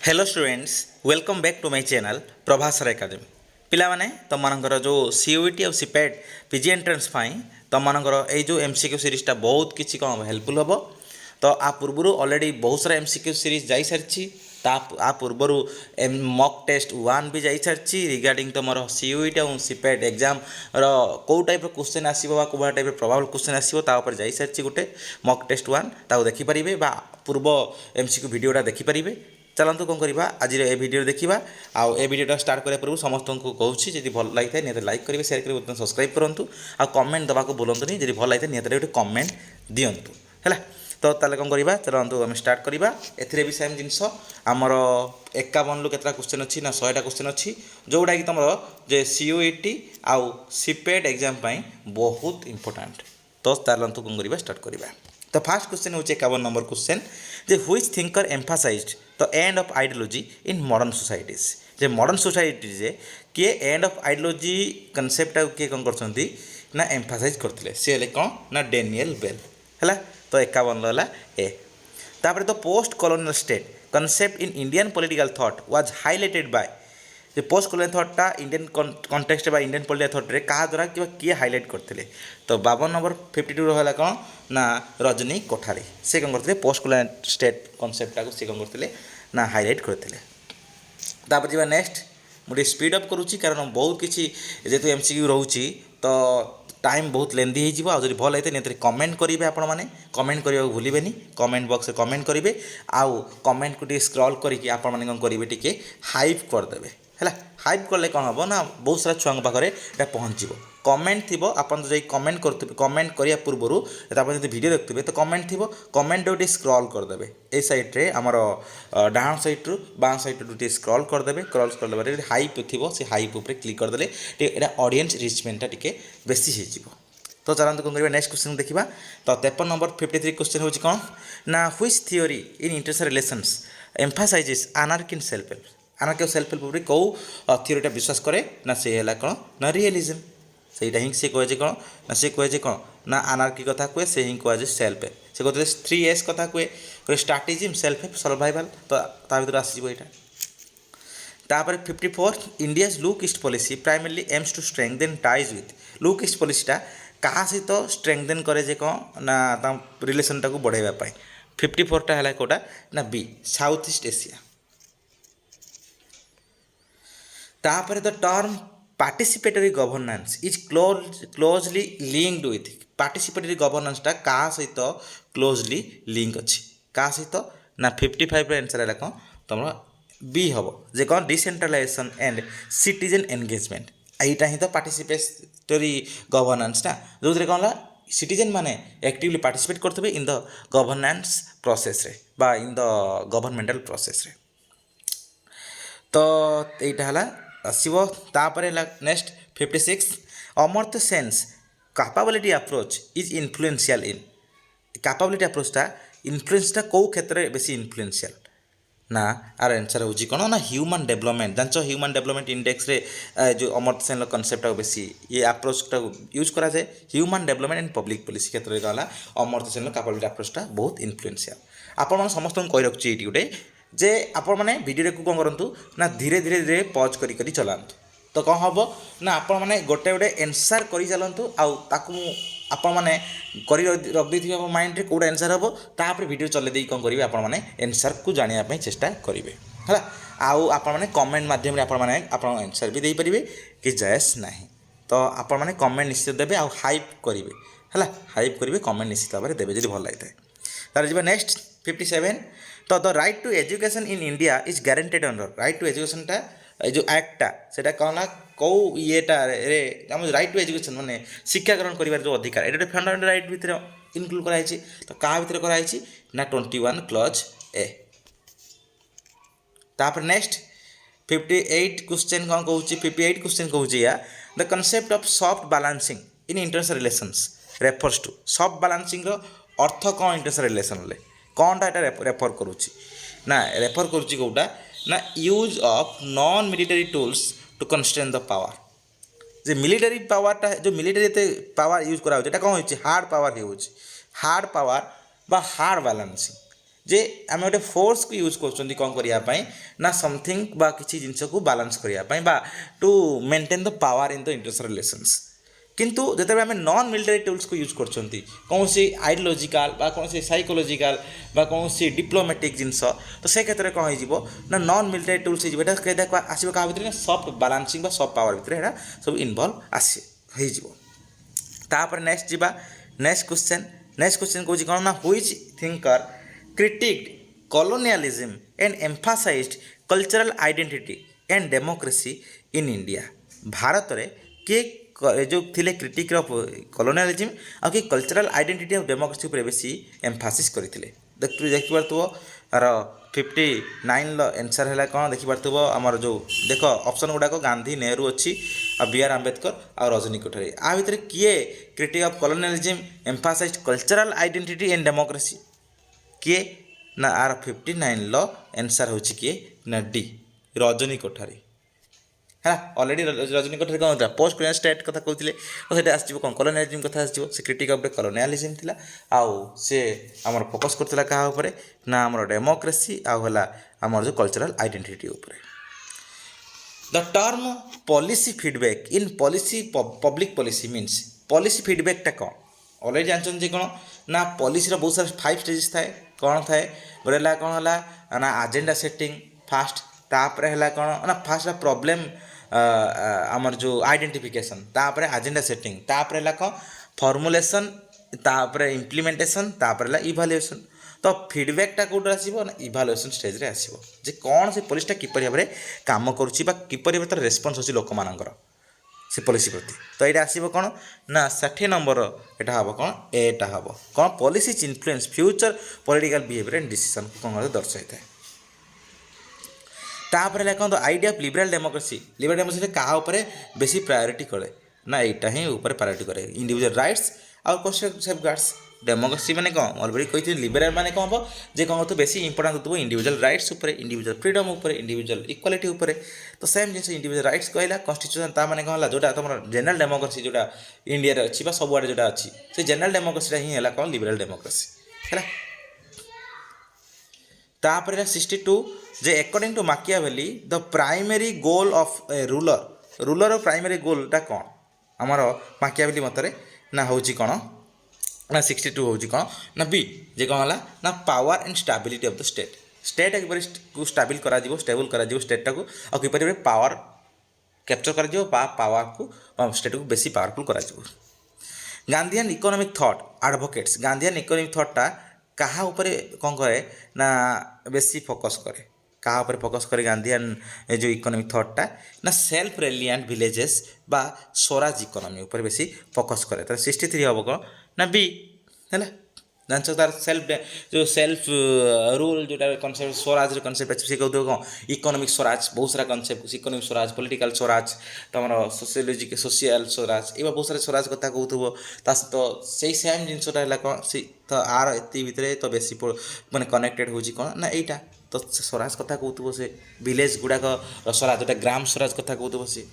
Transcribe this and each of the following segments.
Hello students welcome back to my channel Prabhasar academy पिलामाने तुमମାନଙ୍କର जो सीयूईटी और सीपेट पीजी एंट्रेंस ପାଇଁ तुमମାନଙ୍କର ଏଇ जो एमसीक्यू सीरीजटा बहुत किछि कम हेल्पफुल ହେବ तो आ पूर्वरु ऑलरेडी बहुत सारा एमसीक्यू सीरीज जाई सारछि ता आ पूर्वरु मॉक टेस्ट 1 भी जाई सारछि रिगार्डिंग तुमर सीयूईटी और सीपेट एग्जाम रो को टाइप रो क्वेश्चन आसीबो बा को टाइप रो प्रोबेबल क्वेश्चन आसीबो ता ऊपर जाई सारछि गुटे मॉक टेस्ट 1 ताऊ देखि परिबे बा पूर्व एमसीक्यू वीडियोटा देखि परिबे। चलतु कौन करवा आज ये वीडियो देखा आउ ए वीडियो स्टार्ट करने पूर्व समस्त को कहूँ जी भल लगी था निहत लाइक करेंगे शेयर करेंगे सब्सक्राइब करूँ आ कमेंट देवा को बोलतुनि जी भल लगी था निहत गोटे कमेंट दिंतु है तो ताले कौन करवा चलतु आम स्टार्ट करवा ए भी सेम जिनस आमर 51 केतटा क्वेश्चन अच्छी ना 100टा क्वेश्चन अच्छी जोटा कि तुम जे सीयूईटी आउ सीपेट एग्जाम बहुत इंपोर्टाट तो चलतु कौन करवा स्टार्ट करवा। तो फास्ट क्वेश्चन हूँ 51 नंबर क्वेश्चन जे which thinker emphasized the end of ideology in modern societies जे मॉडर्न सोसाइटी जे किए एंड ऑफ आइडियोलॉजी कनसेप्ट किए कौन करछंती ना एम्फासाइज करथिले से हेले कौन ना डेनियल बेल है तो 51 है ए तापर तो post colonial state concept in Indian political thought was highlighted by जे पोस्ट कॉलोनियल थॉटटा इंडियन कॉन्टेक्स्ट बा इंडियन पॉलिटिकल थॉट रे कहा द्वारा कि किए हाइलाइट करथिले तो 52 नंबर 52 रहला कौन ना रजनी कोठारी से कौन करथिले पोस्ट कॉलोनियल स्टेट कनसेप्टटा को से कौन करथिले ना हाइलाइट करथिले। तापर जीवा नेक्स्ट मुझे स्पीड अप करुच्ची कारण बहुत किसी जेतु एमसीक्यू रोची तो टाइम बहुत लेंदी हो आज भल होते निहत कमेंट करेंगे आपण मैंने कमेंट करने को भूलें कमेंट बॉक्स में कमेंट करेंगे आउ कमेंट को स्क्रॉल करके आपण मैंने कौन करेंगे टी हाइप करदे है हाइप कले कौन हम ना बहुत सारा छुआ पाखे पहुँचो कमेंट थी आप कमेंट करेंगे कमेंट करने पूर्व जो वीडियो देखते तो कमेंट थी कमेंट गोटे स्क्रॉल करदे ए सैड्रे आमर डाण सैड्रु बाँ सैड्रु स्क्रॉल करदे क्रॉल करदे हाइप थी से हाइप उपर क्लिक करदे ये ऑडियंस रिचमेंटा टी बेसी हो तो चलते कौन करवा नेक्स्ट क्वेश्चन देखा तो 53 नंबर 53 क्वेश्चन हूँ कौन ना which theory in international relations emphasizes anarchy in self help anarchy self help कौ थियोरीटा विश्वास करे ना से है कौन ना रियलिज्म से ही कहे कौन ना से कहे कौन ना आनार्की कथा कहे से ही कहे सेल्फ हेल्प से कहते 3S कथा कहे स्ट्राटेजिम सेल्फ हेल्प सर्वाइवल तो भर आसो यहाँ तापर 54 India's look east policy primarily aims to strengthen ties with look east पॉलिसीटा क्या सहित स्ट्रेंथेन करे जे कौन ना रिलेशनटा को बढ़ावाई 54टा है कौटा ना बी साउथ ईस्ट एशिया तापर the term participatory governance is closely linked with participatory गवर्नेंसटा क्या सहित क्लोजली लिंक अच्छी क्या सहित ना 55 आंसर है कौन तुम बी हम जे कौन डिसेंट्रलाइजेशन एंड सिटीजन एंगेजमेंट यहीटा ही तो पार्टिसिपेटरी गवर्नेंस ना जो कौन सिटीजन माने एक्टिवली पार्टिसिपेट करते इन द गवर्नेंस प्रोसेस रे बा इन द गवर्नमेंटल प्रोसेस रे तो यहीटा है आसो तापर next 56 Amartya Sen's capability approach is influential in capability अप्रोचटा इन्फ्लुएंसटा कौ क्षेत्र में बेसी इन्फ्लुएंशियल ना आर आंसर हूँ कौन ना ह्यूमन डेवलपमेंट जान ह्यूमन डेवलपमेंट इंडेक्स रे जो अमर्त्य सेन कनसेप्ट बेसी ये अप्रोचटा यूज करा जाए human development and public policy क्षेत्र में कहला अमर्त्य सेन कैपेबिलिटी अप्रोचटा बहुत इन्फ्लुएंशियल आपण समस्त कही रखुच्छी ये गोटे जे आपण मैंने वीडियो को कौन करूँ ना धीरे धीरे धीरे पज करी चलातु तो कौन हम ना आपण मैंने गोटे गोटे एनसर कर चलतु आपण मैंने कर रखी थी माइंड रे कौटा एनसर हम तापर वीडियो चले दी कौन करेंगे आपण मैंने एनसर को जानापी चेष्टा करेंगे है आउ आपण मैंने कमेंट मध्यम आप आंसर भी दे पारे कि जायस ना तो आपण मैंने कमेंट निश्चित देवे आउ हाइप करेंगे है हाइप करेंगे कमेंट निश्चित भाव में देवे जो भल लगी है तार जी नेक्स्ट 57 तो the right to education in India is guaranteed under right to एजुकेशनटा जो एक्टा से कौन ना कौ येटा रे राइट टू एजुकेशन माने शिक्षा ग्रहण कर जो अधिकार ये फंडामेंटल राइट भितर इनक्लूड कराई तो क्या भितर कराई ना 21 क्लज ए तापर नेक्स्ट 58 क्वेश्चन कौन कहूँ 58 क्वेश्चन कहूँ या the concept of soft balancing in international relations refers to soft balancing अर्थ कौन इंटरनेशनल रिलेशन ले कौनटा यहाँ रेफर करुच्ची ना रेफर करुच्ची कौटा ना use of non military tools to constrain the power जे मिलिटरी पावरटा जो मिलिटरी पावर यूज करा कौन हो हार्ड पावर हो हार्ड पावर बा हार्ड बैलेंसिंग जे आम गोटे फोर्स को यूज कर कौन करने ना समथिंग बा किसी जिनस को बालांस करने बा to maintain the power in the international relations किंतु जो आम नॉन मिलिटरी टूल्स को यूज कर कौन आइडियोलॉजिकल बा कौन साइकोलॉजिकल बा कौन डिप्लोमेटिक जिनस तो से क्षेत्र में कौन हो ना नॉन मिलिटरी टूल्स हो आसो क्या भितर सॉफ्ट बालांसिंग सॉफ्ट पावर भितर सब इनवल्व आसपर नेक्स्ट जीवा नेक्स्ट क्वेश्चन कौन कौन ना which thinker critiqued colonialism and emphasized cultural identity and democracy in India Bharat रे किए जो थिले क्रिटिक कलोनियलिज्म आ कि कल्चरल आइडेंटिटी ऑफ डेमोक्रेसी पर बेसी एम्फासिस करथिले देखि पारथुबो आर 59 लो आंसर हैला कोन देखि पारथुबो हमर जो देखो ऑप्शन गुडा को गांधी नेहरू अछि आ बी आर आंबेडकर आ रजनी कोठारी आ भितर किए critique of colonialism emphasized cultural identity and democracy किए ना आर 59 लो आंसर होची किए ना डी रजनी कोठारी है ऑलरेडी रजनी कोठारी कौन था पोस्ट कलोनियल स्टेट कथा कहते तो से आसो कौन कलोनियलिज्म कथा आसो से क्रिटिक ऑफ कलोनियलिज्म थिला आउ से आमर फोकस करथिला कहा ऊपर ना आमर डेमोक्रेसी आउ हला आमर जो कल्चरल आइडेंटिटी ऊपर the term policy feedback in policy public policy means policy feedback टा कौन ऑलरेडी जानते जी कौन ना पॉलिसी बहुत सारा 5 स्टेजेस थाए कौन थाए गोटे कौन है ना एजेंडा सेटिंग फास्ट तापर है कौन ना फास्ट प्रॉब्लम आमर जो आइडेंटिफिकेशन तापर एजेंडा सेटिंग तापर है कौन फॉर्मुलेशन तापर इम्प्लीमेंटेशन तापर है इभालुएशन तो फीडबैकटा कौट आसो ना इभालुएशन स्टेज रे आसो जे कौन से पॉलिसीटा किपर भाव में काम करुँच तार रेस्पन्स होची लोक मानकर से पॉलिसी प्रति तो ये आसो कौन ना 60 नंबर यहाँ हम कौन एटा हम कौन policy influence future political behaviour and decision को कौन दर्शाई था तापर है कौन आइडिया ऑफ लिबरल डेमोक्रेसी क्या बेसी प्रायोरिटी करे ना यहाँ ही प्रायोरिटी करे इंडिविजुअल राइट्स आउ सेफगार्ड्स डेमोक्रेसी माने कौन ऑलरेडी कही लिबरल माने कौन हम जे कौन तो बेसी इंपोर्टेंट देव इंडिविजुअल राइट्स उपर इंडिविजुअल फ्रीडम उपर इंडिविजुअल इक्वालिटी उपर तो सेम जिन इंडिविजुअल राइट्स कहला कन्स्टिट्यूशन ता माने कौन जोटा तुम जनरल डेमोक्रेसी जोटा इंडिया अच्छी सबुआड़े जोटा अच्छी से जनरल डेमोक्रेसी ही है कौन लिबरल डेमोक्रेसी है तापर 62 जे according to Machiavelli the primary goal of a ruler primary गोलटा कौन आमर माकियावेली मतरे ना हूँ कौन ना 62 हूँ कौन ना बी जे कौन है ना power and stability of the state को स्टेबल करा स्टेटा को और किपर पावर कैप्चर कर पावर को स्टेट को बेसी पावरफुल करा Gandhian economic thought advocates Gandhian economic थॉटटा कहा ऊपर कौन करे ना बेसी फोकस करे कहा ऊपर फोकस करे गांधीयन जो इकोनॉमिक थॉटटा ना सेल्फ रेलिएंट विलेजेस बा स्वराज इकोनॉमी ऊपर बेसी फोकस करे तो 63 हम कौन ना बी है जानस तार सेल्फ रूल जो कनसेप्ट स्वराज कनसेप्ट अच्छे कहते कौन इकोनॉमिक स्वराज बहुत सारा concept economic Swaraj political Swaraj तुम सोशियोलॉजी सोशियल स्वराज ये बहुत सारा स्वराज कथा कहूब तो से सेम जिनसा है कौन सी तो आर एति भितर तो बेसी माने कनेक्टेड हो कौन ना यहाँ तो स्वराज कथा कहूब से विलेज गुड़ाक स्वराज जोटा ग्राम स्वराज कथा कहूब से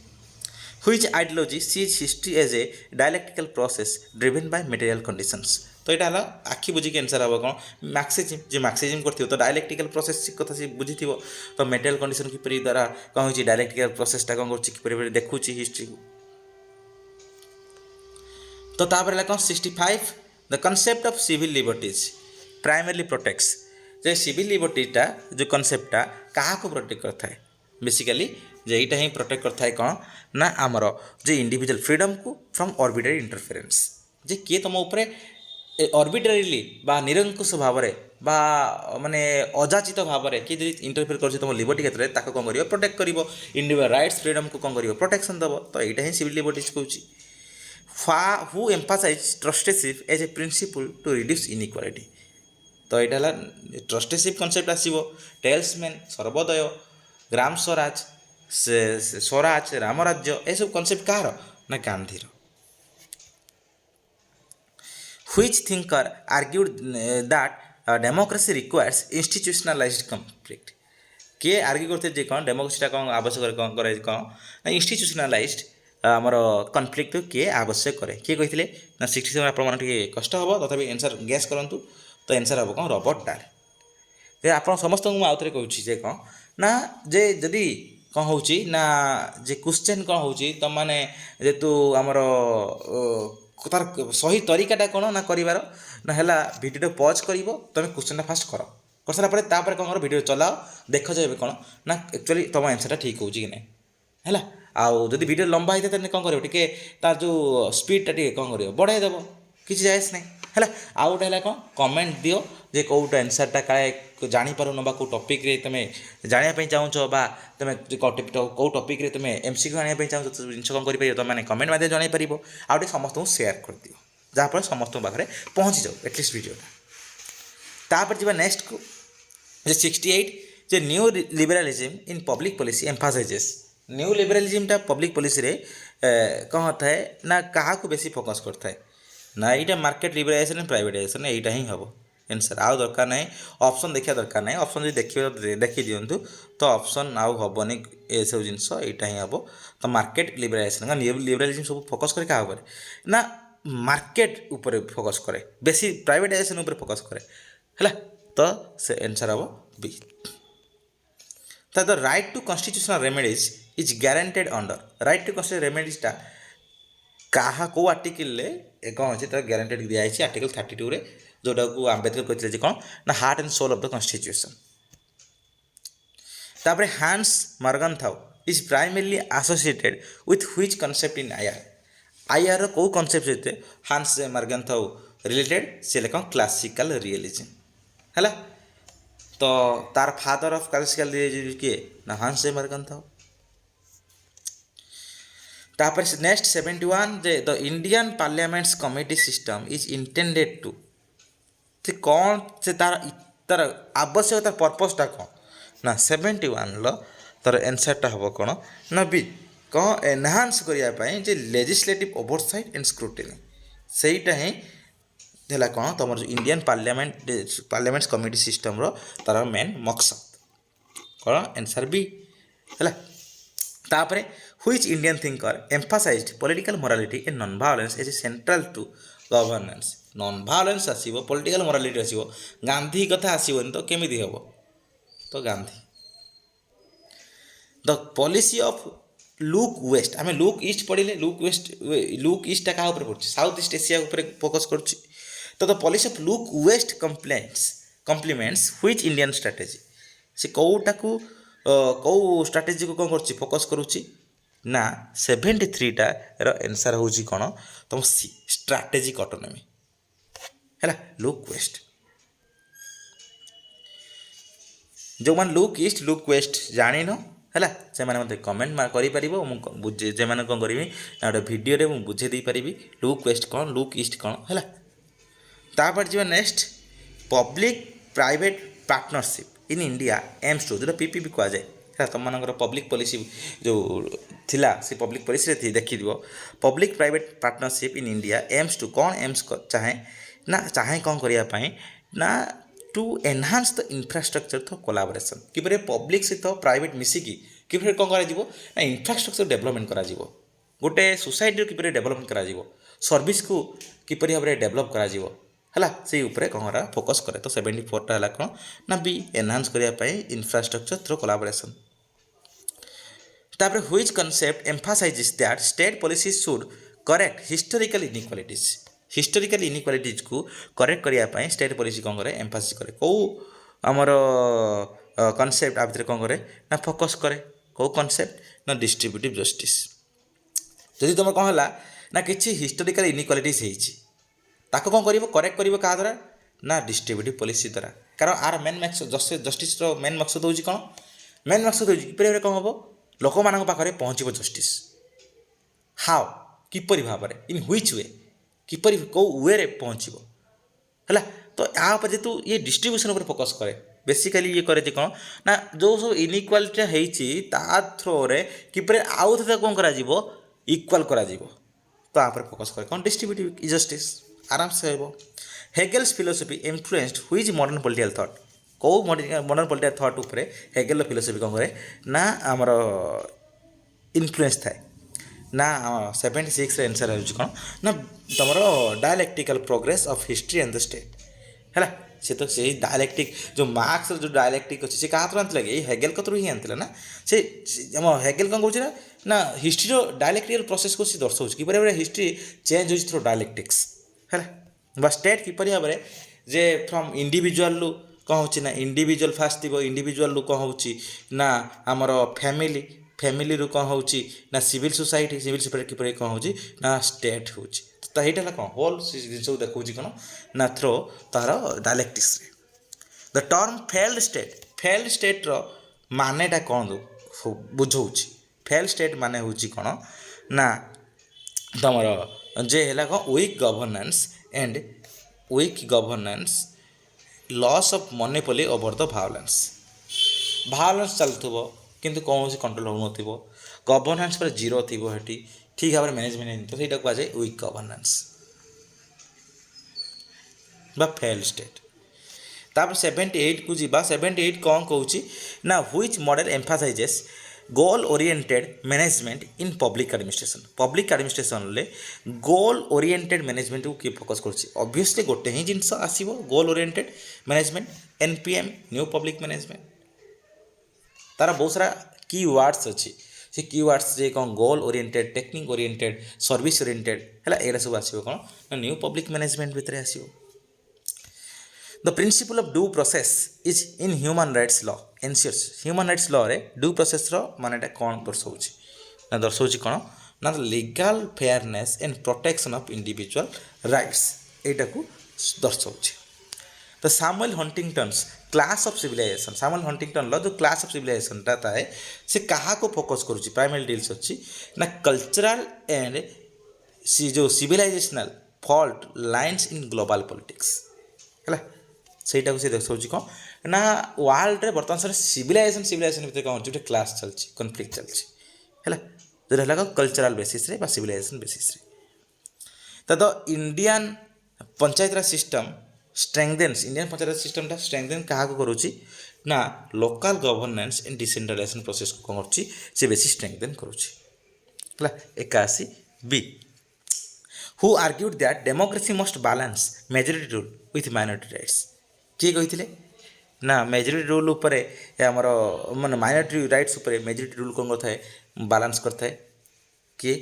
which ideology sees history as a dialectical process driven by material conditions तो यहाँ आखि बुझी आंसर हम कौन मार्क्सिज्म जो मार्क्सिज्म कर तो डायलेक्टिकल प्रोसेस कथा सी बुझी तो मेटेरियल कंडीशन किपर द्वारा कौन हो डायलेक्टिकल प्रोसेसटा कौन कर देखुँ हिस्ट्री को तो तापर कौन 65 the concept of civil liberties primarily protects जे सिविल लिबर्टीटा जो कनसेप्टटा क्या प्रोटेक्ट करता है बेसिकली जे यहाँ ही प्रोटेक्ट करता है कौन ना आमर जो इंडिविजुअल फ्रीडम को फ्रॉम ऑर्बिटरी इंटरफेरेंस जे किए तुम ऊपर ऑर्बिटरीली बा निरंकुश भाव बा माने अजाचित भाव में किए इंटरफेयर कर तुम लिबर्टी क्षेत्र में ताको कौन कर प्रोटेक्ट कर इंडिविजुअल राइट्स फ्रीडम को कौन कर प्रोटेक्शन दब तो यहाँ ही सिविल लिबर्टीज कहूँ who emphasize trusteeship as a principle to reduce inequality तो यहाँ ट्रस्टीशिप कनसेप्ट आसो टेल्समैन सर्वोदय ग्राम स्वराज स्वराज रामराज्य ये सब कनसेप्ट कहार ना गांधीर which thinker argued that democracy requires institutionalized conflict किए आर्ग्यू करते जे कौन डेमोक्रेसीटा कौन आवश्यक कौन करे कौन ना इंस्टीट्यूशनलाइज्ड आमर कॉन्फ्लिक्ट किए आवश्यक करे किए कहते ना 67 आप कष्ट हम तथा आंसर गैस करूँ तो आंसर हम कौन रॉबर्ट डाल ଯେ ଆପଣ ସମସ୍ତଙ୍କୁ ମୁଁ ଆଉଥରେ କହୁଛି ଯେ କ'ଣ ନା ଯେ ଯଦି କ'ଣ ହେଉଛି ନା ଯେ କ୍ୱେଶ୍ଚନ୍ କ'ଣ ହେଉଛି ତୁମମାନେ ଯେହେତୁ ଆମର ତାର ସହି ତରିକାଟା କ'ଣ ନା କରିବାର ନା ହେଲା ଭିଡ଼ିଓଟା ପଜ୍ କରିବ ତୁମେ କ୍ୱେଶ୍ଚନ୍ଟା ଫାଷ୍ଟ କର କରିସାରିଲା ପରେ ତାପରେ କ'ଣ କର ଭିଡ଼ିଓ ଚଲାଅ ଦେଖ ଯେ ଏବେ କ'ଣ ନା ଆକ୍ଚୁଆଲି ତୁମ ଆନ୍ସର୍ଟା ଠିକ୍ ହେଉଛି କି ନାହିଁ ହେଲା। ଆଉ ଯଦି ଭିଡ଼ିଓ ଲମ୍ବା ହେଇଥାଏ ତାହେଲେ କ'ଣ କରିବ ଟିକେ ତାର ଯେଉଁ ସ୍ପିଡ଼ଟା ଟିକେ କ'ଣ କରିବ ବଢ଼ାଇ ଦେବ କିଛି ଯାଏସ୍ ନାହିଁ ହେଲା। ଆଉ ଗୋଟେ ହେଲା କ'ଣ କମେଣ୍ଟ ଦିଅ ଯେ କେଉଁଟା ଆନ୍ସର୍ଟା କାଳେ ଜାଣିପାରୁନ ବା କେଉଁ ଟପିକ୍ରେ ତୁମେ ଜାଣିବା ପାଇଁ ଚାହୁଁଛ ବା ତୁମେ କେଉଁ ଟପିକ୍ରେ ତୁମେ MCQ ଆଣିବା ପାଇଁ ଚାହୁଁଛ ଜିନିଷ କ'ଣ କରିପାରିବ ତୁମେ କମେଣ୍ଟ ମାଧ୍ୟମରେ ଜଣାଇପାରିବ। ଆଉ ଟିକେ ସମସ୍ତଙ୍କୁ ସେୟାର କରିଦିଅ ଯାହାଫଳରେ ସମସ୍ତଙ୍କ ପାଖରେ ପହଞ୍ଚିଯାଉ ଆଟଲିଷ୍ଟ ଭିଡ଼ିଓଟା। ତାପରେ ଯିବା ନେକ୍ସଟକୁ ଯେ 68 ଯେ new liberalism in public policy emphasizes. New ଲିବରାଲିଜିମ୍ଟା ପବ୍ଲିକ୍ ପଲିସିରେ କ'ଣ ଥାଏ ନା କାହାକୁ ବେଶୀ ଫୋକସ୍ କରିଥାଏ ନା ଏଇଟା ମାର୍କେଟ ଲିବରାଲାଇଜେସନ୍ ପ୍ରାଇଭେଟାଇଜେସନ୍ ଏଇଟା ହିଁ ହେବ ଆନ୍ସର୍। ଆଉ ଦରକାର ନାହିଁ ଅପସନ୍ ଦେଖିବା ଦରକାର ନାହିଁ। ଅପସନ୍ ଯଦି ଦେଖିଦିଅନ୍ତୁ ତ ଅପସନ୍ ଆଉ ହେବନି ଏସବୁ ଜିନିଷ ଏଇଟା ହିଁ ହେବ। ତ ମାର୍କେଟ ଲିବରାଲାଇଜେସନ୍ ଲିବରାଲିଜିମ୍ ସବୁ ଫୋକସ୍ କରେ କାହା ଉପରେ ନା ମାର୍କେଟ ଉପରେ ଫୋକସ୍ କରେ ବେଶୀ ପ୍ରାଇଭେଟାଇଜେସନ୍ ଉପରେ ଫୋକସ୍ କରେ ହେଲା। ତ ସେ ଆନ୍ସର୍ ହେବ ବି। The right to constitutional remedies is guaranteed under. Right to constitutional ରେମେଡ଼ିଜ୍ଟା କାହା କେଉଁ ଆର୍ଟିକଲ୍ରେ କ'ଣ ଅଛି ତାର ଗ୍ୟାରେଣ୍ଟେଡ୍ ଦିଆଯାଇଛି ଆର୍ଟିକଲ୍ 32ରେ ଯେଉଁଟାକୁ ଆମ୍ବେଦକର କହିଥିଲେ ଯେ କ'ଣ ନା heart and soul of the constitution. ତାପରେ Hans Morgenthau is primarily associated with which concept in IR. ଆଇଆର୍ର କେଉଁ କନସେପ୍ଟ ସହିତ ହାନ୍ସ ମର୍ଗାନ୍ଥାଉ ରିଲେଟେଡ୍ ସେ ହେଲେ କ'ଣ କ୍ଲାସିକାଲ ରିଏଲିଜିମ୍ ହେଲା। ତ ତାର ଫାଦର ଅଫ୍ କ୍ଲାସିକାଲ ରିଏଲିଜିମ୍ କିଏ ନା ହାନ୍ସ ମର୍ଗାନ୍ଥାଉ। ତାପରେ ନେକ୍ସଟ 71 ଯେ the Indian parliament's committee system is intended to ସେ କ'ଣ ସେ ତାର ଆବଶ୍ୟକତା ପର୍ପସ୍ଟା କ'ଣ ନା 71ର ତାର ଆନ୍ସର୍ଟା ହେବ କ'ଣ ନା ବି କ'ଣ ଏନହାନ୍ସ କରିବା ପାଇଁ ଯେ ଲେଜିସ୍ଲେଟିଭ୍ ଓଭରସାଇଟ୍ ଆଣ୍ଡ ସ୍କ୍ରୁଟିନି ସେଇଟା ହିଁ ହେଲା କ'ଣ ତୁମର ଯେଉଁ ଇଣ୍ଡିଆନ୍ ପାର୍ଲାମେଣ୍ଟସ୍ କମିଟି ସିଷ୍ଟମ୍ର ତାର ମେନ୍ ମକସଦ କ'ଣ ଆନ୍ସର୍ ବି ହେଲା। ତାପରେ which Indian thinker emphasized political morality and non violence as a central to governance. Non violence ଆସିବ ପଲିଟିକାଲ ମୋରାଲିଟି ଆସିବ ଗାନ୍ଧୀ କଥା ଆସିବନି ତ କେମିତି ହେବ ତ Gandhi. The policy of look west ଆମେ ଲୁକ୍ ଇଷ୍ଟ ପଢ଼ିଲେ ଲୁକ୍ ଇଷ୍ଟଟା କାହା ଉପରେ ପଡ଼ୁଛି ସାଉଥ୍ ଇଷ୍ଟ ଏସିଆ ଉପରେ ଫୋକସ୍ କରୁଛି। ତ the policy of look west complements which Indian strategy ସେ କେଉଁଟାକୁ କେଉଁ ଷ୍ଟ୍ରାଟେଜିକୁ କ'ଣ କରୁଛି ଫୋକସ୍ କରୁଛି ନା 73ଟାର ଆନ୍ସର୍ ହେଉଛି କ'ଣ ତୁମ ସି ଷ୍ଟ୍ରାଟେଜିକ୍ ଅଟୋନୋମି ହେଲା। ଲୁକ୍ ୱେଷ୍ଟ ଯେଉଁମାନେ ଲୁକ୍ ଇଷ୍ଟ ଲୁକ୍ ୱେଷ୍ଟ ଜାଣିନ ହେଲା ସେମାନେ ମୋତେ କମେଣ୍ଟ କରିପାରିବ ମୁଁ ସେମାନେ କ'ଣ କରିବି ନା ଗୋଟେ ଭିଡ଼ିଓରେ ମୁଁ ବୁଝେଇ ଦେଇପାରିବି ଲୁକ୍ ୱେଷ୍ଟ କ'ଣ ଲୁକ୍ ଇଷ୍ଟ କ'ଣ ହେଲା। ତାପରେ ଯିବା next public private partnership in India AIIMS ଟୁ ଯେଉଁଟା PPP କୁହାଯାଏ ହେଲା। ତୁମମାନଙ୍କର ପବ୍ଲିକ୍ ପଲିସି ଯେଉଁ ଥିଲା ସେ ପବ୍ଲିକ୍ ପଲିସିରେ ଦେଖିଦିଅ public private partnership in India AIIMS to କ'ଣ ଏମ୍ସ ଚାହେଁ କ'ଣ କରିବା ପାଇଁ ନା to enhance the infrastructure through collaboration କିପରି ପବ୍ଲିକ୍ ସହିତ ପ୍ରାଇଭେଟ୍ ମିଶିକି କିପରି କ'ଣ କରାଯିବ ନା ଇନଫ୍ରାଷ୍ଟ୍ରକ୍ଚର ଡେଭଲପମେଣ୍ଟ କରାଯିବ ଗୋଟେ ସୋସାଇଟିର କିପରି ଡେଭଲପମେଣ୍ଟ କରାଯିବ ସର୍ଭିସକୁ କିପରି ଭାବରେ ଡେଭଲପ୍ କରାଯିବ ହେଲା ସେଇ ଉପରେ କ'ଣ ଫୋକସ୍ କରେ। ତ 74ଟା ହେଲା କ'ଣ ନା ବି ଏନହାନ୍ସ କରିବା ପାଇଁ ଇନଫ୍ରାଷ୍ଟ୍ରକ୍ଚର ଥ୍ରୁ କୋଲାବୋରେସନ୍। ତାପରେ which concept emphasizes that state policy should correct historical inequalities historical ଇନିକ୍ୱାଲିଟିଜ୍କୁ କରେକ୍ଟ କରିବା ପାଇଁ ଷ୍ଟେଟ୍ ପଲିସି କ'ଣ କରେ ଏମ୍ଫାସିସ୍ କରେ କେଉଁ ଆମର କନସେପ୍ଟ ଆ ଭିତରେ କ'ଣ କରେ ନା ଫୋକସ୍ କରେ କେଉଁ କନସେପ୍ଟ ନା ଡିଷ୍ଟ୍ରିବ୍ୟୁଟିଭ୍ ଜଷ୍ଟିସ୍। ଯଦି ତୁମର କ'ଣ ହେଲା ନା କିଛି ହିଷ୍ଟୋରିକାଲ ଇନିକ୍ୱାଲିଟିଜ୍ ହେଇଛି ତାକୁ କ'ଣ କରିବ କରେକ୍ଟ କରିବ କାହା ଦ୍ୱାରା ନା ଡିଷ୍ଟ୍ରିବ୍ୟୁଟିଭ୍ ପଲିସି ଦ୍ୱାରା। କାରଣ ଆର ମେନ୍ ଜଷ୍ଟିସ୍ର ମେନ୍ ମକସଦ ହେଉଛି କ'ଣ ମେନ୍ ମକସଦ ହେଉଛି କିପରି ଭାବରେ କ'ଣ ହେବ ଲୋକମାନଙ୍କ ପାଖରେ ପହଞ୍ଚିବ ଜଷ୍ଟିସ୍ ହାଓ କିପରି ଭାବରେ ଇନ୍ ହ୍ୱିଚ୍ ୱେ କିପରି କେଉଁ ୱେରେ ପହଞ୍ଚିବ ହେଲା। ତ ୟା ଉପରେ ଯେହେତୁ ଇଏ ଡିଷ୍ଟ୍ରିବ୍ୟୁସନ୍ ଉପରେ ଫୋକସ୍ କରେ ବେସିକାଲି ଇଏ କରେ ଯେ କ'ଣ ନା ଯେଉଁ ସବୁ ଇନିକ୍ୱାଲିଟିଟା ହେଇଛି ତା ଥ୍ରୋରେ କିପରି ଆଉ ଥରେ କ'ଣ କରାଯିବ ଇକ୍ୱାଲ୍ କରାଯିବ ତ ୟା ଉପରେ ଫୋକସ୍ କରେ କ'ଣ ଡିଷ୍ଟ୍ରିବ୍ୟୁଟିଭ୍ ଜଷ୍ଟିସ୍ ଆରାମସେ ହେବ। Hegel's philosophy influenced which modern political thought କେଉଁ ମଡ଼ର୍ଣ୍ଣ ପଲିଟିକାଲ୍ ଥଟ୍ ଉପରେ ହେଗେଲର ଫିଲୋସଫି କ'ଣ କରେ ନା ଆମର ଇନଫ୍ଲୁଏନ୍ସ ଥାଏ ନା 76ର ଆନ୍ସର୍ ହେଉଛି କ'ଣ ନା ତୁମର dialectical progress of history and the state ହେଲା। ସେ ତ ସେଇ ଡାଇଲେକ୍ଟ୍ରିକ୍ ଯେଉଁ ମାର୍କ୍ସର ଯେଉଁ ଡାଇଲେକ୍ଟ୍ରିକ୍ ଅଛି ସେ କାହା ହାତରୁ ଆଣିଥିଲା କି ଏଇ ହେଗେଲ କତରୁ ହିଁ ଆଣିଥିଲା ନା। ସେ ଆମ ହେଗେଲ କ'ଣ କହୁଛି ନା ହିଷ୍ଟ୍ରିର ଡାଇଲେକ୍ଟ୍ରିକାଲ ପ୍ରୋସେସ୍କୁ ସେ ଦର୍ଶାଉଛି କିପରି ଭାବରେ ହିଷ୍ଟ୍ରି ଚେଞ୍ଜ ହେଉଛି ଥ୍ରୁ ଡାଇଲେକ୍ଟ୍ରିକ୍ସ ହେଲା। ବା ଷ୍ଟେଟ୍ କିପରି ଭାବରେ ଯେ ଫ୍ରମ୍ ଇଣ୍ଡିଭିଜୁଆଲରୁ କ'ଣ ହେଉଛି ନା ଇଣ୍ଡିଭିଜୁଆଲ ଫାଷ୍ଟ ଥିବ, ଇଣ୍ଡିଭିଜୁଆଲରୁ କ'ଣ ହେଉଛି ନା ଆମର ଫ୍ୟାମିଲିରୁ କ'ଣ ହେଉଛି ନା ସିଭିଲ୍ ସୋସାଇଟି, ସିଭିଲ୍ ସୋସାଇଟି କିପରି କ'ଣ ହେଉଛି ନା ଷ୍ଟେଟ୍ ହେଉଛି। ତ ଏଇଟା ହେଲା କ'ଣ ହୋଲ୍ ସେ ଜିନିଷକୁ ଦେଖାଉଛି କ'ଣ ନା ଥ୍ରୋ ତାର ଡାଇଲେକ୍ଟ୍ରିକ୍ସରେ। ଦ ଟର୍ମ ଫେଲ୍ଡ ଷ୍ଟେଟ୍ର ମାନେଟା କ'ଣ ବୁଝଉଛି। ଫେଲ୍ଡ ଷ୍ଟେଟ୍ ମାନେ ହେଉଛି କ'ଣ ନା ତମର ଯେ ହେଲା କ'ଣ weak governance loss of monopoly over the violence ଚାଲୁଥିବ କିନ୍ତୁ କୌଣସି କଣ୍ଟ୍ରୋଲ ହେଉନଥିବ, ଗଭର୍ନାନ୍ସ ପରେ ଜିରୋ ଥିବ, ସେଠି ଠିକ୍ ଭାବରେ ମ୍ୟାନେଜମେଣ୍ଟ ହେଇନଥିବ, ସେଇଟା କୁହାଯାଏ ୱିକ୍ ଗଭର୍ନାନ୍ସ ବା ଫେଲ୍ଡ ଷ୍ଟେଟ୍। ତାପରେ 78କୁ ଯିବା। 78 କ'ଣ କହୁଛି ନା which model emphasizes goal oriented management in public administration. Public ଆଡ଼ମିନିଷ୍ଟ୍ରେସନରେ ଗୋଲ୍ ଓରିଏଣ୍ଟେଡ୍ ମ୍ୟାନେଜମେଣ୍ଟକୁ କିଏ ଫୋକସ୍ କରୁଛି। ଅବଭିୟସଲି ଗୋଟେ ହିଁ ଜିନିଷ ଆସିବ goal oriented management, NPM new public management. ତାର ବହୁତ ସାରା କି ୱାର୍ଡ଼ସ୍ ଅଛି, ସେ କି ୱାର୍ଡ଼ସ୍ ଯେ କ'ଣ goal oriented, technique oriented, service oriented ହେଲା, ଏଗୁଡ଼ା ସବୁ ଆସିବ କ'ଣ ନା ନ୍ୟୁ ପବ୍ଲିକ୍ ମ୍ୟାନେଜମେଣ୍ଟ ଭିତରେ ଆସିବ। The principle of due process is in human rights law ensures human rights law रे due process रो मानेटा कौन दर्शाଉଛି ना दर्शाଉଛି कौन ना legal fairness and protection of individual rights एटा को दर्शाଉଛି। तो Samuel Huntington's clash of civilization, Samuel Huntington लो जो क्लास ऑफ सिविलाइजेशन टा है से कहा को फोकस करूची प्राइमरी डील्स अछि ना कल्चरल एंड सी जो civilisational fault lines in global politics है ସେଇଟାକୁ ସେ ଦେଖାଉଛି କ'ଣ ନା ୱାର୍ଲଡରେ ବର୍ତ୍ତମାନ ସାରା ସିଭିଲାଇଜେସନ୍ ଭିତରେ କ'ଣ ହେଉଛି ଗୋଟେ କ୍ଲାସ୍ ଚାଲିଛି, କନଫ୍ଲିକ୍ଟ ଚାଲିଛି ହେଲା, ଯେଉଁଟା ହେଲା କଲଚରାଲ ବେସିସ୍ରେ ବା ସିଭିଲାଇଜେସନ୍ ବେସିସ୍ରେ। ତ Indian Panchayat Raj system Indian panchayat ସିଷ୍ଟମ୍ଟା ଷ୍ଟ୍ରେଙ୍ଗଦେନ୍ କାହାକୁ କରୁଛି ନା ଲୋକାଲ୍ ଗଭର୍ନାନ୍ସ ଆଣ୍ଡ ଡିସେଣ୍ଟ୍ରାଲାଇଜେସନ୍ ପ୍ରୋସେସ୍କୁ କ'ଣ କରୁଛି ସେ ବେଶୀ ଷ୍ଟ୍ରେଙ୍ଗଦେନ୍ କରୁଛି ହେଲା। 81B who argued that democracy must balance majority rule with minority rights। କିଏ କହିଥିଲେ ନା ମେଜରିଟି ରୁଲ୍ ଉପରେ ଆମର ମାନେ ମାଇନରିଟି ରାଇଟ୍ସ ଉପରେ ମେଜରିଟି ରୁଲ୍ କ'ଣ କରିଥାଏ ବାଲାନ୍ସ କରିଥାଏ। କିଏ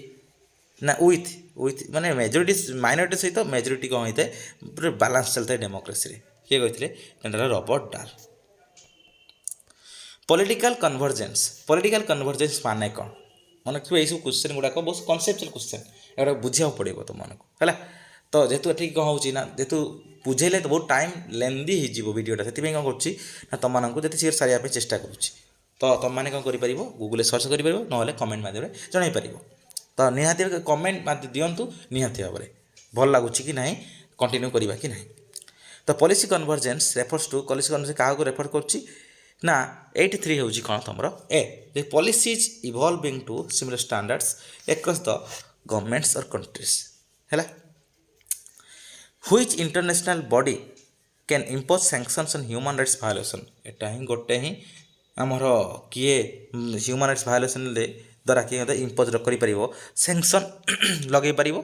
ନା ୱିଥ୍ ମାନେ ମେଜରିଟି ମାଇନରିଟି ସହିତ ମେଜରିଟି କ'ଣ ହୋଇଥାଏ ପୁରା ବାଲାନ୍ସ ଚାଲିଥାଏ ଡେମୋକ୍ରେସିରେ। କିଏ କହିଥିଲେ ଏଇଟା ରବର୍ଟ ଡାଲ୍। ପଲିଟିକାଲ କନଭର୍ଜେନ୍ସ ମାନେ କ'ଣ ମନେ ରଖିବ। ଏଇସବୁ କ୍ୱେଶ୍ଚନ୍ ଗୁଡ଼ାକ ବହୁତ କନସେପ୍ଚୁଆଲ୍ କ୍ୱେଶ୍ଚନ୍, ଏଗୁଡ଼ା ବୁଝିବାକୁ ପଡ଼ିବ ତୁମମାନଙ୍କୁ ହେଲା। ତ ଯେହେତୁ ଏଠି କ'ଣ ହେଉଛି ନା ଯେହେତୁ ବୁଝେଇଲେ ତ ବହୁତ ଟାଇମ୍ ଲେନ୍ଦି ହେଇଯିବ ଭିଡ଼ିଓଟା, ସେଥିପାଇଁ କ'ଣ କରୁଛି ନା ତୁମମାନଙ୍କୁ ଯେତେ ଶୀଘ୍ର ସାରିବା ପାଇଁ ଚେଷ୍ଟା କରୁଛି। ତ ତୁମମାନେ କ'ଣ କରିପାରିବ ଗୁଗୁଲରେ ସର୍ଚ୍ଚ କରିପାରିବ, ନହେଲେ କମେଣ୍ଟ ମାଧ୍ୟମରେ ଜଣାଇପାରିବ। ତ ନିହାତି କମେଣ୍ଟ ଦିଅନ୍ତୁ ନିହାତି ଭାବରେ ଭଲ ଲାଗୁଛି କି ନାହିଁ, କଣ୍ଟିନ୍ୟୁ କରିବା କି ନାହିଁ। ତ ପଲିସି କନଭର୍ଜେନ୍ସ କାହାକୁ ରେଫର କରୁଛି ନା 83 ହେଉଛି କ'ଣ ତୁମର ଦ ପଲିସିଜ୍ ଇଭଲ୍ଭିଂ ଟୁ ସିମିଲର ଷ୍ଟାଣ୍ଡାର୍ଡସ୍ ଏକ୍ରସ୍ ଦ ଗଭର୍ଣ୍ଣମେଣ୍ଟସ୍ ଅର୍ କଣ୍ଟ୍ରିଜ୍ ହେଲା। Which international body can impose sanctions on human rights violation। एटा ही गोटे ही आमर किए ह्यूमन राइट्स भायोलेसन द्वारा किए इम्पोज करि परिबो सैंक्शन लगे परिबो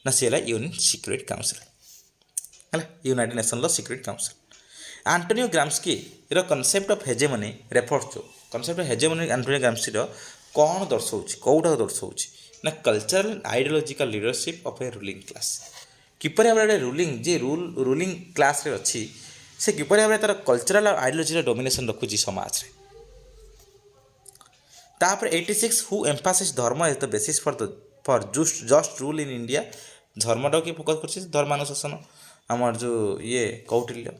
ना सी है यूएन सिक्योरिटी काउंसिल है United Nation security council. Antonio Gramsci रो concept of hegemony refers to concept of hegemony Antonio Gramsci रो कौन दर्शाଉଛି कोउटा दर्शाଉଛି ना cultural ideological leadership of a ruling class. किपरि भाबरे रूलिंग क्लास रे अच्छी से किपरि भाबरे तार कल्चरल और आइडियोलॉजिकल डोमिनेशन रखुची समाज रे। तापर 86 who emphasis dharma is the basis for just rule in India. धर्मटा की फोकस करछि धर्मानुशासन आमर जो ये Kautilya.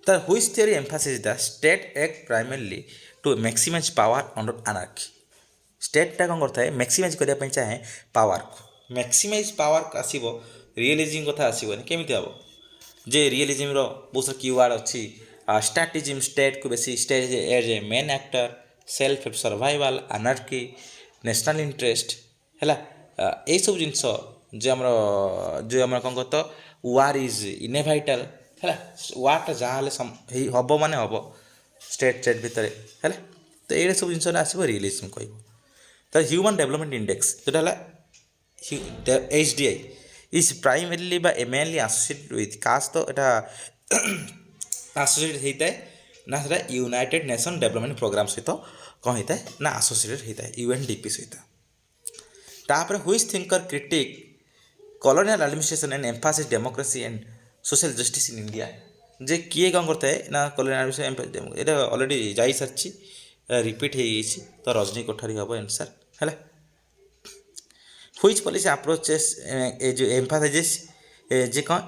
The which theory emphasizes the state act primarily to maximize power under anarchy। स्टेटटा कौन करता है मैक्सिमाइज करने चाहे पावर को मैक्सिमाइज पावर आसब रियलिजम कथा आसबनी केमी हम जे रियलिजम बहुत सारा कीवर्ड अच्छी स्ट्रैटेजिज्म स्टेट को बेसी state as a main actor self survival anarchy national interest है यही सब जिन जो आम कौन कहता वार इज इनएविटेबल है वार्टा जहाँ हम माने हम स्टेट भितर है तो ये सब जिन आसब रियलिजम कह। तो ह्यूमन डेवलपमेंट इंडेक्स जोटा HDI is primarily বা mainly associated with କାସ୍ ତ ଏଇଟା ଆସୋସିଏଟ୍ ହେଇଥାଏ ନା ସେଟା ୟୁନାଇଟେଡ଼ ନେସନ୍ ଡେଭଲପମେଣ୍ଟ ପ୍ରୋଗ୍ରାମ ସହିତ କ'ଣ ହେଇଥାଏ ନା ଆସୋସିଏଟେଡ଼ ହେଇଥାଏ UNDP ସହିତ। ତାପରେ which thinker critic colonial administration and emphasis democracy and social justice in India ଯେ କିଏ କ'ଣ କରିଥାଏ ନା କଲୋନିଆଲ ଆଡମିନିଷ୍ଟ୍ରେସନ୍ ଏଇଟା ଅଲରେଡ଼ି ଯାଇସାରିଛି ରିପିଟ୍ ହେଇଯାଇଛି ତ ରଜନୀ କୋଠାରୀ ହେବ ଆନ୍ସର୍ ହେଲା। ହୁଇଚ୍ ପଲିସି ଆପ୍ରୋଚେସ୍ ଏ ଯେଉଁ ଏମ୍ଫାସାଇଜେସ୍ ଯେ କ'ଣ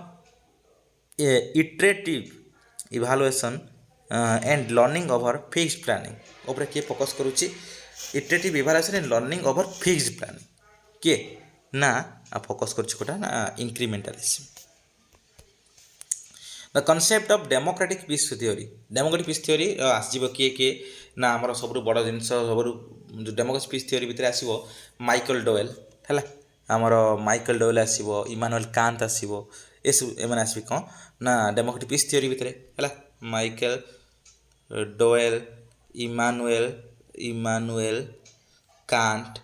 iterative evaluation and learning over fixed planning उपरे किए फोकस करुच्ची iterative evaluation and learning over fixed planning किए ना फोकस करा ना incrementalism. The concept of democratic peace theory आसो किए किए ना आमर सब बड़ जिन सब डेमोक्रेटिक पीस थ्योरी भितर आसो माइकल डोवेल है आमर माइकल डोवेल आसो इमानुएल कांत आसो ये सब एम आसवे कौन ना डेमोक्रेटिक पीस थ्योरी भितर है माइकल डोवेल इमानुएल कांट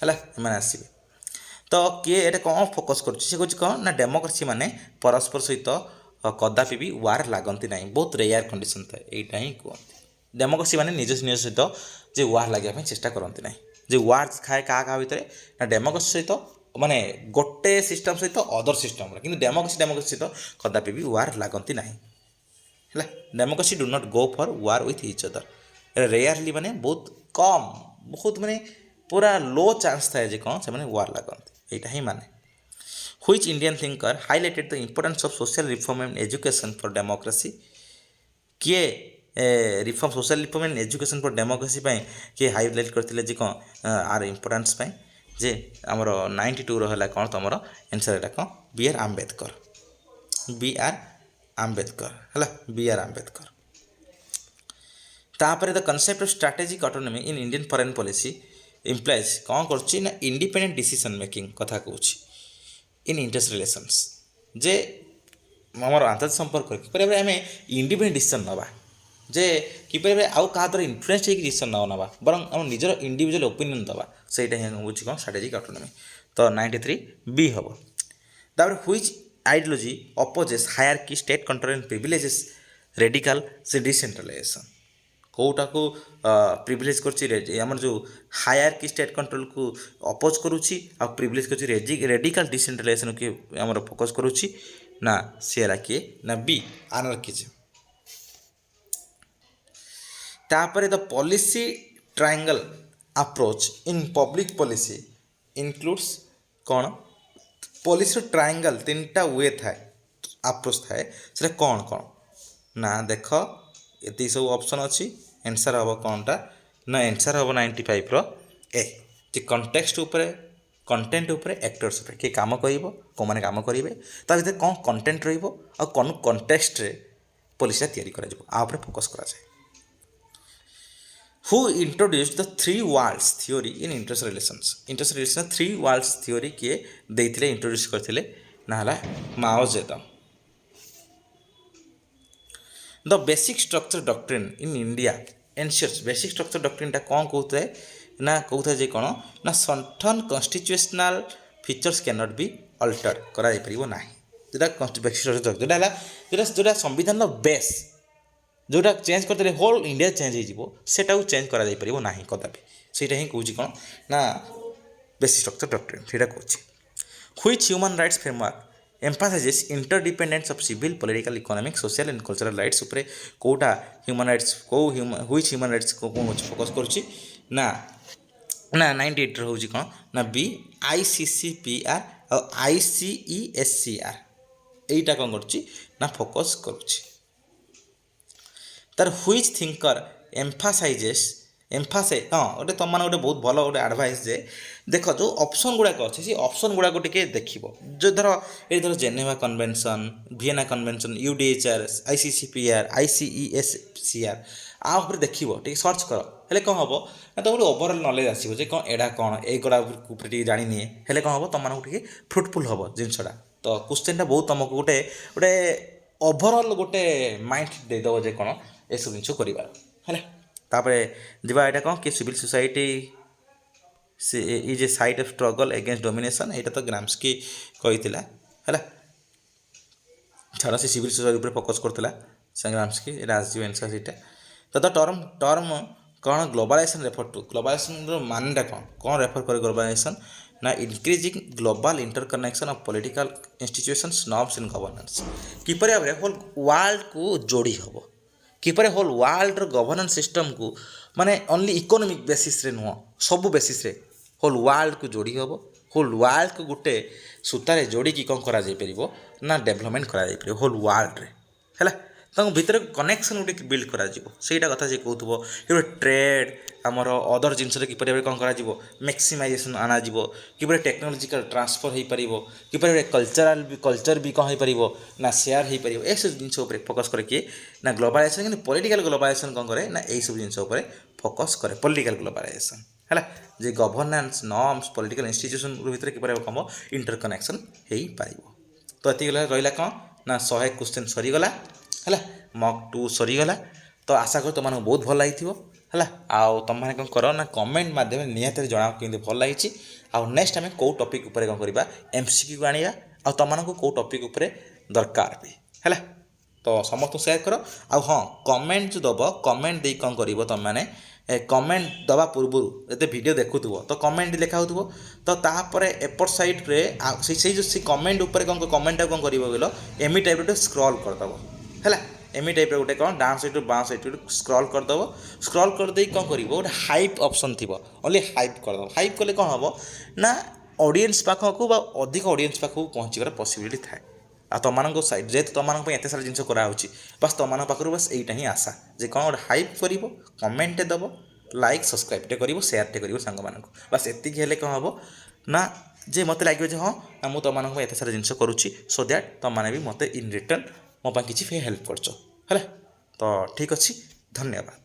है आसवे तो किए ये कौन फोकस कर कौन ना डेमोक्रेसी माने परस्पर सहित कदापि भी वार लगती ना बहुत रेयर कंडीशन थाए यहाँ ही कहते डेमोक्रेसी माने निज निज सहित जे वार लगे चेष्टा करती ना जे वार खाए क्या भितर ना डेमोक्रेसी सहित माने गोटे सिस्टम सहित अदर सिस्टम कि डेमोक्रेसी सहित कदापि भी वार लगती ना है democracy do not go for war with each other rarely माने बहुत कम बहुत माने पूरा लो चांस थाए जे कौन से माने वार लगती यहाँ ही माने which Indian thinker highlighted the importance of social reform and education for democracy किए reform social reform and education for democracy किए हाइलाइट करते जे कौन आर इंपोर्टेंस जे आमर 92 रहा कौन तुम आंसर एटा कौन BR आम्बेडकर है BR आम्बेडकर। तापर the concept of strategic autonomy in Indian foreign policy implies कौन कर ना इंडिपेंडेंट डिसीजन मेकिंग कथा कहूँ इन इंटरनेशनल रिलेशंस जे आम आंतरिक संपर्क किपर आम इंडिपेंडेंट डिसीजन नवा जे किपर आउ क्या द्वारा इन्फ्लुएंस होकर डिसीजन ना बर आम निजर इंडिविजुअल ओपिनियन दवा से बुझे कौन स्ट्रैटेजिक ऑटोनॉमी तो 93 B हम। तापर which ideology opposes hierarchy state control and privileges radical से डिसेंट्रलाइजेशन कौटा को प्रिविलेज कर जो हायरार्की स्टेट कंट्रोल को अपोज करुच्ची आ प्रिविलेज कर रेडिकल डिसेंट्रलाइजेशन के आम फोकस करुच्ची ना सीरा किए ना B आनार्किज्म। तापर the policy triangle approach in public policy includes कौन पॉलिसी ट्रायंगल 3टा वे थाए अप्रोच थाए से कौन कौन ना देख ये सब ऑप्शन अच्छी आंसर हम कौनटा ना आंसर हम 95 रो ए जे कंटेक्स्ट उपरे कंटेंट उपरे एक्टर्स उपरे किए काम करिवो को माने काम करिवे ता भीतर कौन कंटेंट रहिबो आ कौन कंटेक्स्ट रे पॉलिसी तैयारी करा जिवो आ उपरे फोकस करा जाए। Who introduced the three worlds theory in international relations? International relations three worlds theory किए देइथिले इंट्रोड्यूस करथिले ना हला माओ जेडंग। The basic structure doctrine in India ensures basic structure doctrine टा कौन कहते हैं ना कहते हैं जे कौन ना certain constitutional features cannot be altered करा जाय परिबो नाही जेटा basic structure doctrine जेटा संविधान नो बेस जोटा चेंज करते होल इंडिया चेंज होटा चेंज करा जाय परिबो नाही कदापि सेटा ही कहूँ कौन ना बेसिक स्ट्रक्चर डॉक्ट्रिन सेटा कहूँ। Which human rights framework emphasizes interdependence of civil political economic social and cultural rights उपरे कोटा ह्यूमन राइट्स को व्हिच ह्यूमन राइट्स को कौन फोकस करुच्ची ना ना 98 रोचे कौन ना B ICCPR और ICESCR यहीटा कौन करुच्ची ना फोकस करुच्ची। तार व्हिच थिंकर एम्फासाइज हाँ गोटे तुम मैंने गोटे बहुत भल गोटे एडवाइस जे देख जो ऑप्शन गुड़ाक अच्छे से ऑप्शन गुड़ाक टे देख जो धर Geneva convention Vienna convention UDHR ICCPR ICESCR आपर देख टे सर्च कर हेल्ले कौन हम ना तो गोटे ओवरऑल नॉलेज आसो जे कौन एडा कौन ये जानी निए हेल्ले कौन हम तुम टे फ्रुटफुल हम जिनसा तो क्वेश्चन बहुत तुमको गोटे गोटे ओवरऑल गोटे माइंड देदेव जे कौन ये सब जिन कर तापर जब यहाँ कौन कि is a site of struggle against domination, ଏଇଟା ତ ଗ୍ରାମ୍ସକି କହିଥିଲା ହେଲା। ଛାଡ଼ ସେ ସିଭିଲ୍ ସୋସାଇଟି ଉପରେ ଫୋକସ୍ କରୁଥିଲା ସେ ଗ୍ରାମ୍ସକି, ଏଇଟା ଆସିଯିବ ଆନ୍ସର୍ ସେଇଟା। ତ ଟର୍ମ କ'ଣ ଗ୍ଲୋବାଲାଇଜେସନ୍ ରେଫର୍ ଟୁ, ଗ୍ଲୋବାଲାଇଜେସନ୍ର ମାନେଟା କ'ଣ ରେଫର୍ করে ଗ୍ଲୋବାଲାଇଜେସନ୍ ନା increasing global interconnection of political institutions norms and governance. କିପରି ଭାବରେ ହୋଲ୍ ୱାର୍ଲଡକୁ ଯୋଡ଼ି ହେବ, କିପରି ହୋଲ୍ ୱାର୍ଲଡର ଗଭର୍ନାନ୍ସ ସିଷ୍ଟମ୍କୁ ମାନେ ଓନ୍ଲି ଇକୋନୋମିକ୍ ବେସିସ୍ରେ ନୁହଁ, ସବୁ ବେସିସ୍ରେ ହୋଲ୍ ୱାର୍ଲଡକୁ ଯୋଡ଼ି ହେବ, ହୋଲ୍ ୱାର୍ଲଡକୁ ଗୋଟେ ସୂତାରେ ଯୋଡ଼ିକି କ'ଣ କରାଯାଇପାରିବ ନା ଡେଭଲପମେଣ୍ଟ କରାଯାଇପାରିବ ହୋଲ୍ ୱାର୍ଲଡରେ ହେଲା। ତାଙ୍କ ଭିତରେ କନେକ୍ସନ୍ ଗୋଟେ ବିଲ୍ଡ କରାଯିବ, ସେଇଟା କଥା ସେ କହୁଥିବ। ଗୋଟେ ଟ୍ରେଡ୍ ଆମର ଅଦର ଜିନିଷରେ କିପରି ଭାବରେ କ'ଣ କରାଯିବ ମ୍ୟାକ୍ସିମାଇଜେସନ୍ ଅଣାଯିବ, କିପରି ଟେକ୍ନୋଲୋଜିକାଲ ଟ୍ରାନ୍ସଫର ହୋଇପାରିବ, କିପରି ଭାବରେ କଲଚର ବି କ'ଣ ହୋଇପାରିବ ନା ସେୟାର ହୋଇପାରିବ, ଏସବୁ ଜିନିଷ ଉପରେ ଫୋକସ୍ କରେ କିଏ ନା ଗ୍ଲୋବାଲାଇଜେସନ୍। କିନ୍ତୁ ପଲିଟିକାଲ ଗ୍ଲୋବାଲାଇଜେସନ୍ କ'ଣ କରେ ନା ଏଇସବୁ ଜିନିଷ ଉପରେ ଫୋକସ୍ କରେ ପଲିଟିକାଲ ଗ୍ଲୋବାଲାଇଜେସନ୍ ହେଲା। ଯେ ଗଭର୍ନାନ୍ସ ନର୍ମସ୍ ପଲିଟିକାଲ ଇନଷ୍ଟିଚ୍ୟୁସନ୍ ଭିତରେ କିପରି ଭାବରେ କ'ଣ ଇଣ୍ଟରକନେକ୍ସନ୍ ହୋଇପାରିବ। ତ ଏତିକି ରହିଲା କ'ଣ ନା 100 କ୍ୱେଶ୍ଚନ୍ ସରିଗଲା ହେଲା, ମକ୍ 2 ସରିଗଲା। ତ ଆଶା କରୁ ତୁମମାନଙ୍କୁ ବହୁତ ଭଲ ଲାଗିଥିବ ହେଲା। ଆଉ ତୁମମାନେ କ'ଣ କର ନା କମେଣ୍ଟ ମାଧ୍ୟମରେ ନିହାତି ଜଣାଅ କେମିତି ଭଲ ଲାଗିଛି। ଆଉ ନେକ୍ସଟ ଆମେ କେଉଁ ଟପିକ୍ ଉପରେ କ'ଣ କରିବା MCQ ଆଣିବା, ଆଉ ତୁମମାନଙ୍କୁ କେଉଁ ଟପିକ୍ ଉପରେ ଦରକାର ବି ହେଲା। ତ ସମସ୍ତଙ୍କୁ ସେୟାର କର। ଆଉ ହଁ କମେଣ୍ଟ ଯେଉଁ ଦେବ, କମେଣ୍ଟ ଦେଇ କ'ଣ କରିବ ତୁମମାନେ କମେଣ୍ଟ ଦେବା ପୂର୍ବରୁ ଯଦି ଭିଡ଼ିଓ ଦେଖୁଥିବ ତ କମେଣ୍ଟ ଲେଖା ହେଉଥିବ, ତ ତାପରେ ଏପଟ ସାଇଡ଼୍ରେ ସେଇ ଯେଉଁ ସେ କମେଣ୍ଟ ଉପରେ କ'ଣ କମେଣ୍ଟଟା କ'ଣ କରିବ କହିଲ ଏମି ଟାଇପ୍ର ଗୋଟେ ସ୍କ୍ରଲ୍ କରିଦେବ ହେଲା। ଏମି ଟାଇପ୍ର ଗୋଟେ କ'ଣ ଡାଉନ୍ ସାଇଡ଼୍ରୁ ବାଁ ସାଇଡ଼୍ରୁ ସ୍କ୍ରଲ୍ କରିଦେବ। ସ୍କ୍ରଲ୍ କରିଦେଇ କ'ଣ କରିବ ଗୋଟେ ହାଇପ୍ ଅପସନ୍ ଥିବ, ଓନ୍ଲି ହାଇପ୍ କରିଦେବ। ହାଇପ୍ କଲେ କ'ଣ ହେବ ନା ଅଡ଼ିଏନ୍ସ ପାଖକୁ ବା ଅଧିକ ଅଡ଼ିଏନ୍ସ ପାଖକୁ ପହଞ୍ଚିବାର ପସିବିଲିଟି ଥାଏ। ଆଉ ତୁମମାନଙ୍କ ସାଇଡ଼୍ ଯେହେତୁ ତୁମମାନଙ୍କ ପାଇଁ ଏତେ ସାରା ଜିନିଷ କରାହେଉଛି, ବାସ୍ ତୁମମାନଙ୍କ ପାଖରୁ ବାସ୍ ଏଇଟା ହିଁ ଆଶା ଯେ କ'ଣ ଗୋଟେ ହାଇପ୍ କରିବ, କମେଣ୍ଟଟେ ଦେବ, ଲାଇକ୍ ସବସ୍କ୍ରାଇବ୍ଟେ କରିବ, ସେୟାରଟେ କରିବ ସାଙ୍ଗମାନଙ୍କୁ। ବାସ୍ ଏତିକି ହେଲେ କ'ଣ ହେବ ନା ଯେ ମୋତେ ଲାଗିବ ଯେ ହଁ ମୁଁ ତୁମମାନଙ୍କ ପାଇଁ ଏତେ ସାରା ଜିନିଷ କରୁଛି, ସୋ ଦ୍ୟାଟ୍ ତୁମମାନେ ବି ମୋତେ ଇନ୍ ରିଟର୍ନ ମୋ ପାଇଁ କିଛି ହେଲ୍ପ କରୁଛ ହେଲା। ତ ଠିକ୍ ଅଛି, ଧନ୍ୟବାଦ।